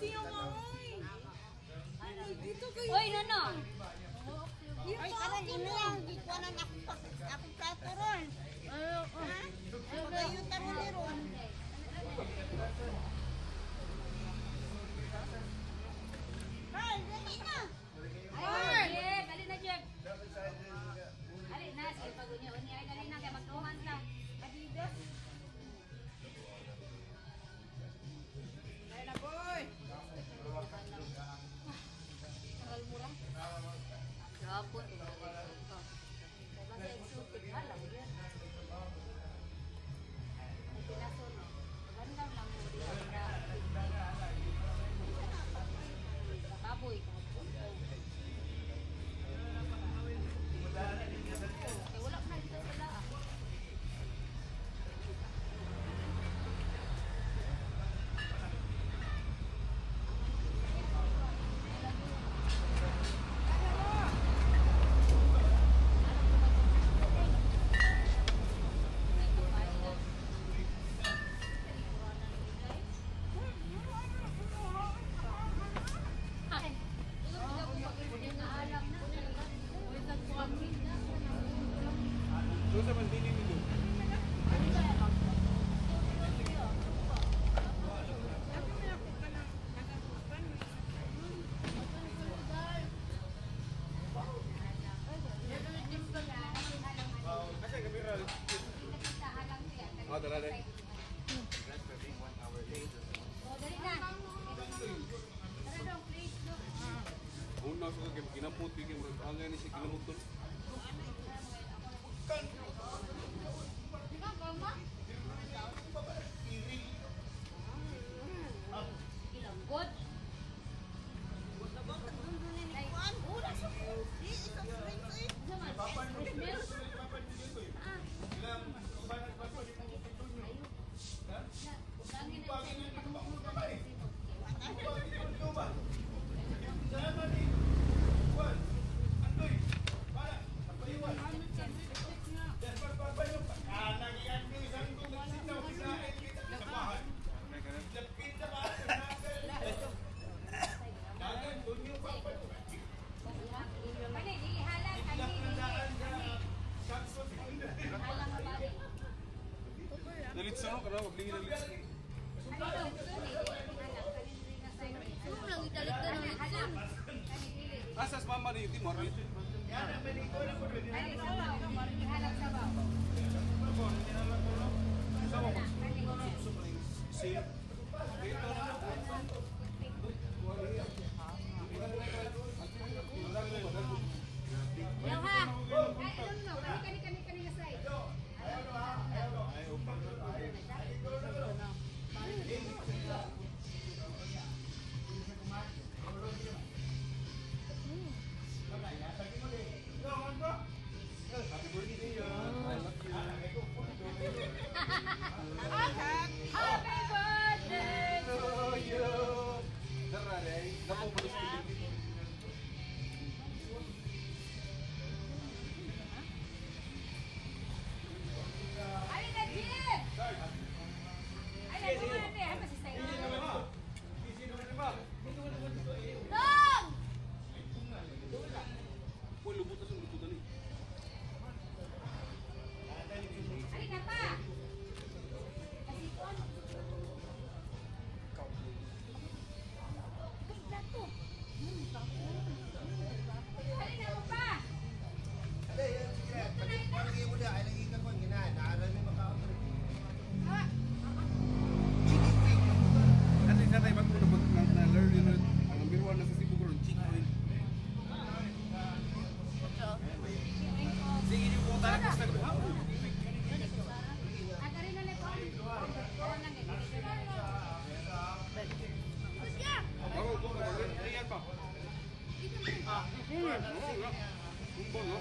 siya maoy. Dito kayo. Oy, Nono. Ay, karang ina lang. Gikuanan ako plato ron. Magayon taro ni ron. Ay, dali na. Ay, dali na, Jeff. Dali na, sige pag-unyo. Ay, dali na, kaya magtuhan sa. Adidas. Dali na, boy. Tagal mura. Gapon. Bagay exotic. Alam mo yan. Ay, pinaso, no? Magandang lang mo dito. Kaboy. Eh, wala ka na dito sila. Doon sa mandili nito. Kasi kamera. Oh, dala deh. Una sa kaya kinapot kaya angay ni si kinamutol. Ilangkod. Nalitsa no kana wag lingi nalitsa. Asas mama ni yuti mo rin. Si Yang ha. Kani nga say. Happy birthday ya. Happy birthday to you. Darah deh. Dapat baru sedikit. Ay, Najib! Ay, naguman na eh. Masistay na. Dong! Kau lubut asal lubut ni. Ay, na pa! Kasi ko ano? Ay, dato! Ay, na mo pa! Nanti saya tanya bagus dapat na learn ni ang biruan na sa Cebu ko chick oil. Sige ni ko tayo sa ko. Agari na lang po. Kawan lang eh. Bago ko riyan pa. Kumpon no.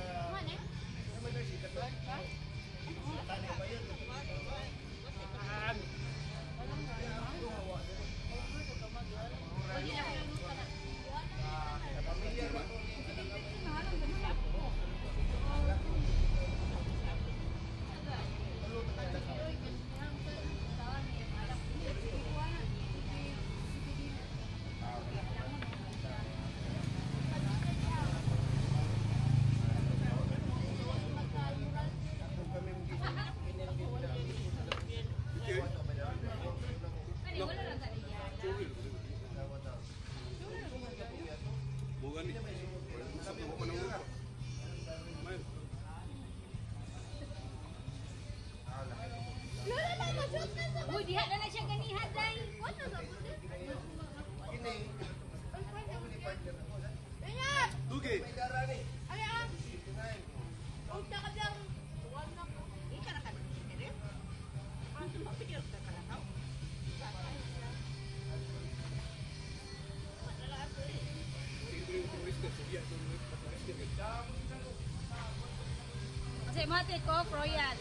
Say mati ko, Froyan.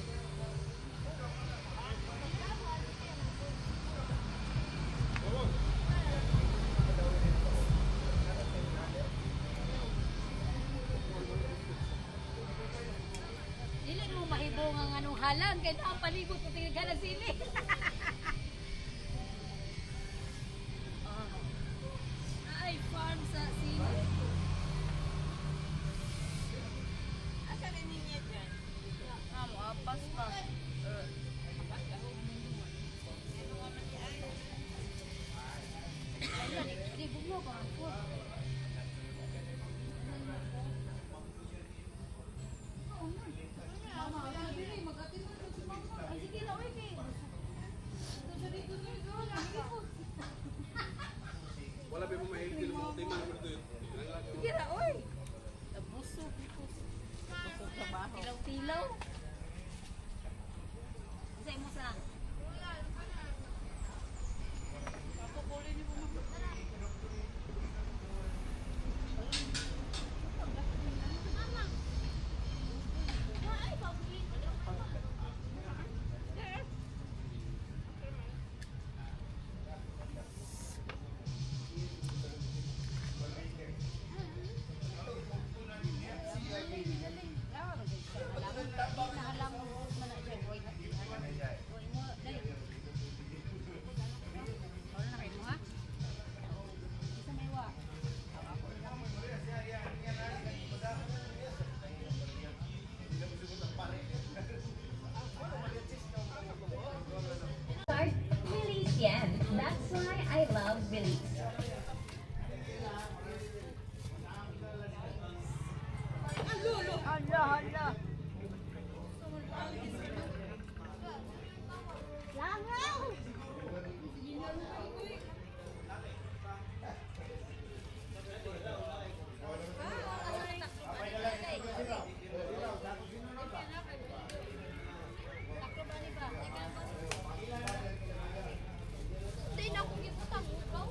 Dili mo mahibong ang anong halang kaya na ang palibot ko tingin ka na sili. Ay, farm sa sili. Asa na ninyo dyan? Amo, apas pa. Di bugno ba ako? Mama, dili magatin mo si mama. Ay sige na oy kay. Dito Wala pa mo mahilig din mo tema naman ito yun. sige na oy. Busog ko. Busog sa baho. Tilaw-tilaw. Say mo sa. Belize yan. That's why I love Belize. Langaw! Hindi na akong giputang ukaw.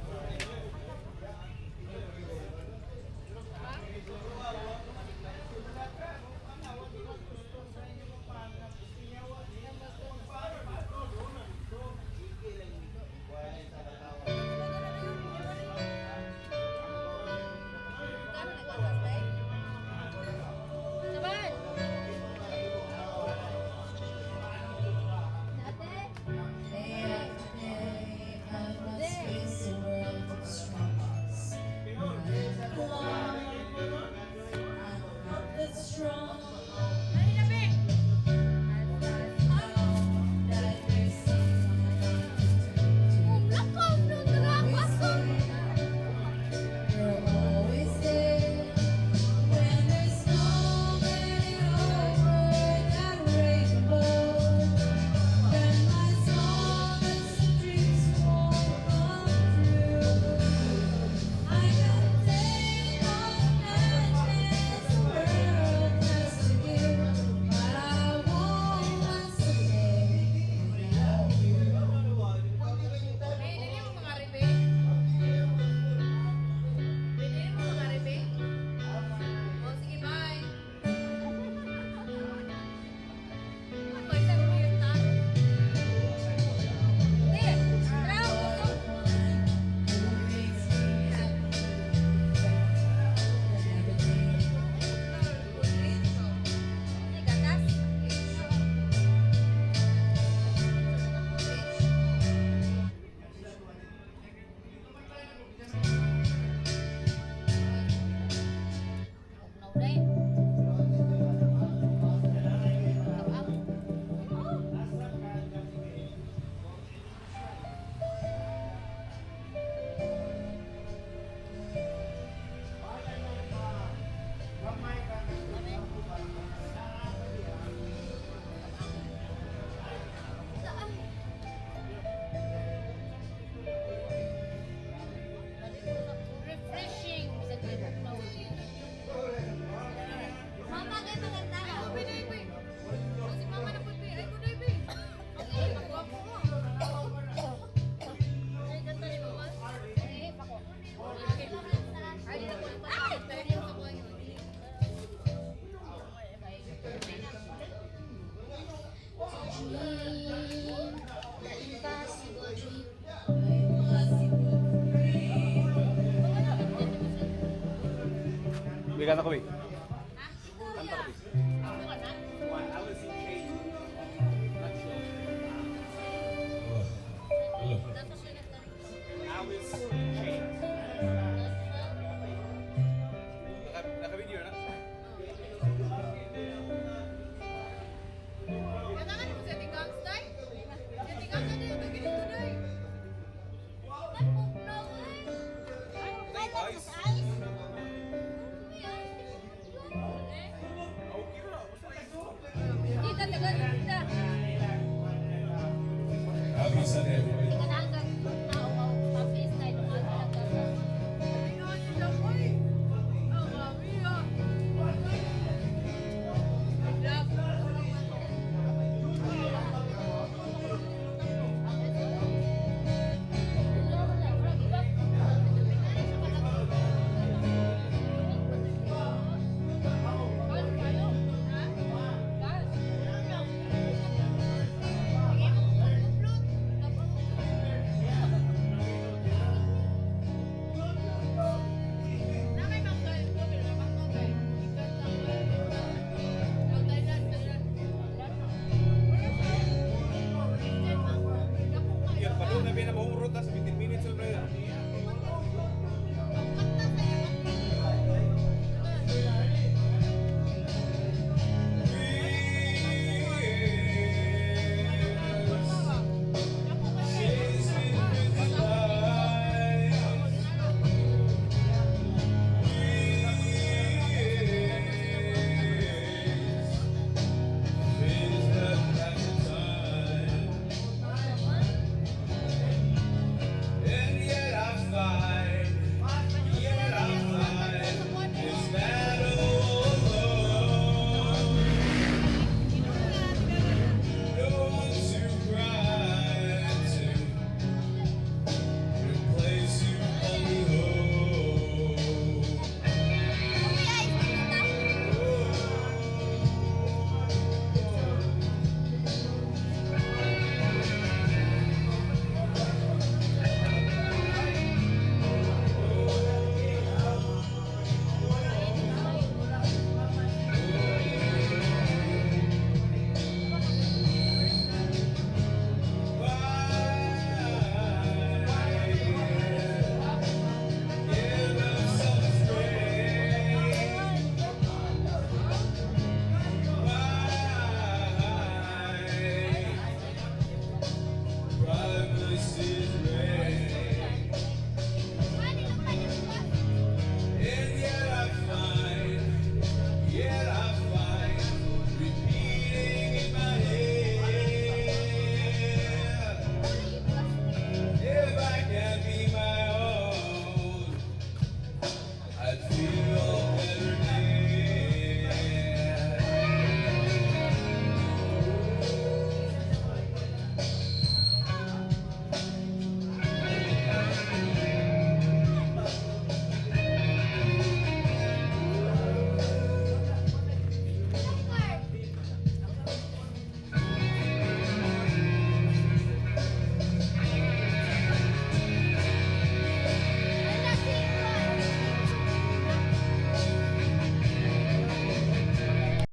Bi, kanta ko, Bi. Kanta ko, Bi. Naka-video na? May tapos ice. Tita, tagal, tita. Happy Sunday,